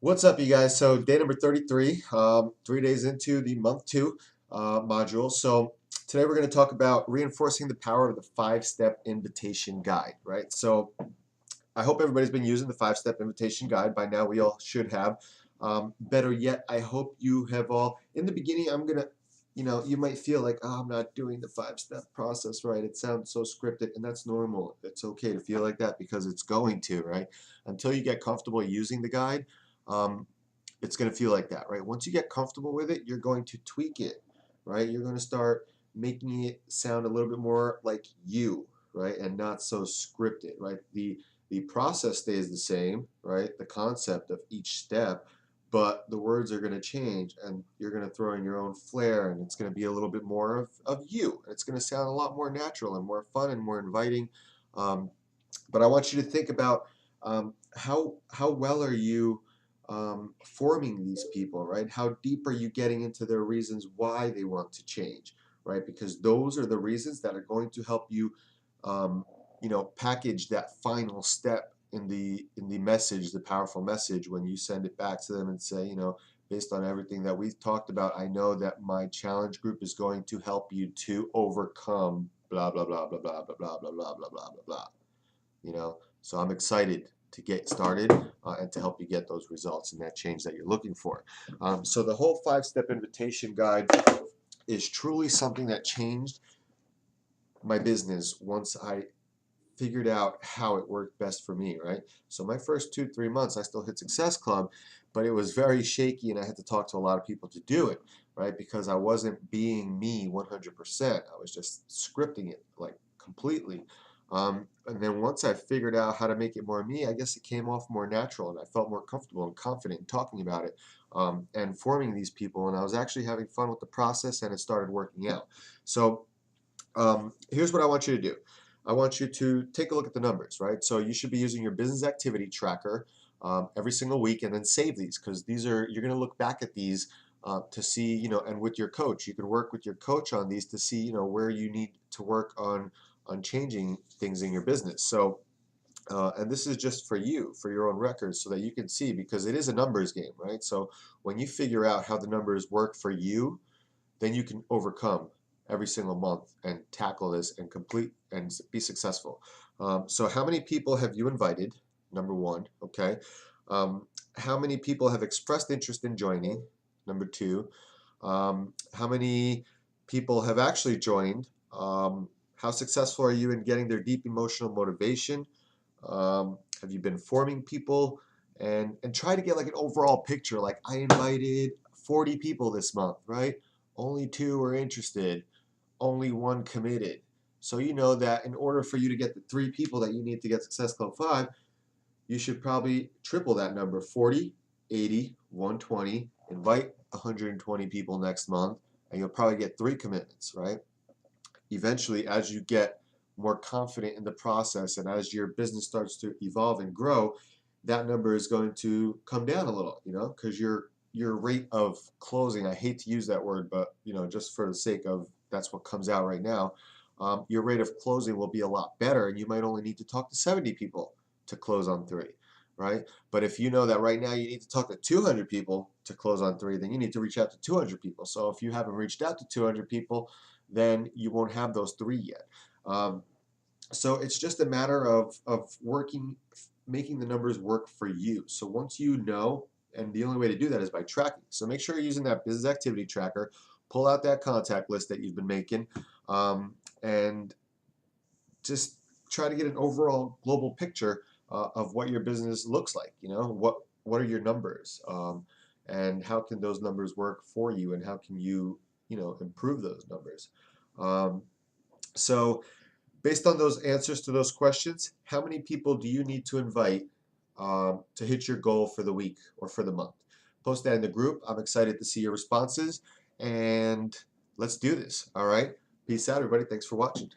What's up, you guys? So day number 33, 3 days into the month two module. So today we're going to talk about reinforcing the power of the five-step invitation guide, right? So I hope everybody's been using the five-step invitation guide. By now we all should have. Better yet, I hope you have all. In the beginning, you might feel like, oh, I'm not doing the five-step process right. It sounds so scripted, and that's normal. It's okay to feel like that because it's going to, right? Until you get comfortable using the guide, um, it's going to feel like that, right? Once you get comfortable with it, you're going to tweak it, right? You're going to start making it sound a little bit more like you, right? And not so scripted, right? The process stays the same, right? The concept of each step, but the words are going to change and you're going to throw in your own flair and it's going to be a little bit more of you. It's going to sound a lot more natural and more fun and more inviting. But I want you to think about how well are you forming these people, right? How deep are you getting into their reasons why they want to change, right? Because those are the reasons that are going to help you, package that final step in the message, the powerful message, when you send it back to them and say, based on everything that we've talked about, I know that my challenge group is going to help you to overcome blah blah blah blah blah blah blah blah blah blah blah blah blah. So I'm excited to get started and to help you get those results and that change that you're looking for. So the whole five-step invitation guide is truly something that changed my business once I figured out how it worked best for me, right? So my first 2-3 months, I still hit Success Club, but it was very shaky and I had to talk to a lot of people to do it, right? Because I wasn't being me 100%. I was just scripting it like completely. And then once I figured out how to make it more me, I guess it came off more natural and I felt more comfortable and confident in talking about it and forming these people. And I was actually having fun with the process and it started working out. So here's what I want you to do. I want you to take a look at the numbers, right? So you should be using your business activity tracker every single week and then save these because you're going to look back at these to see, and with your coach, you can work with your coach on these to see, where you need to work on changing things in your business. So, and this is just for you, for your own records, so that you can see because it is a numbers game, right? So when you figure out how the numbers work for you, then you can overcome every single month and tackle this and complete and be successful. So how many people have you invited? Number one, okay. How many people have expressed interest in joining? Number two. How many people have actually joined? How successful are you in getting their deep emotional motivation? Have you been forming people? And try to get like an overall picture. Like I invited 40 people this month, right? Only 2 were interested, only 1 committed. So you know that in order for you to get the 3 people that you need to get Success Club 5, you should probably triple that number, 40, 80, 120, invite 120 people next month, and you'll probably get 3 commitments, right? Eventually, as you get more confident in the process and as your business starts to evolve and grow, that number is going to come down a little, because your rate of closing, I hate to use that word, but just for the sake of that's what comes out right now, your rate of closing will be a lot better and you might only need to talk to 70 people to close on 3, right? But if you know that right now you need to talk to 200 people to close on 3, then you need to reach out to 200 people. So if you haven't reached out to 200 people, then you won't have those 3 yet. So it's just a matter of making the numbers work for you. So once you know, and the only way to do that is by tracking. So make sure you're using that business activity tracker, pull out that contact list that you've been making, and just try to get an overall global picture of what your business looks like. What are your numbers, and how can those numbers work for you, and how can you improve those numbers. So based on those answers to those questions, how many people do you need to invite to hit your goal for the week or for the month? Post that in the group. I'm excited to see your responses, and let's do this. All right. Peace out, everybody. Thanks for watching.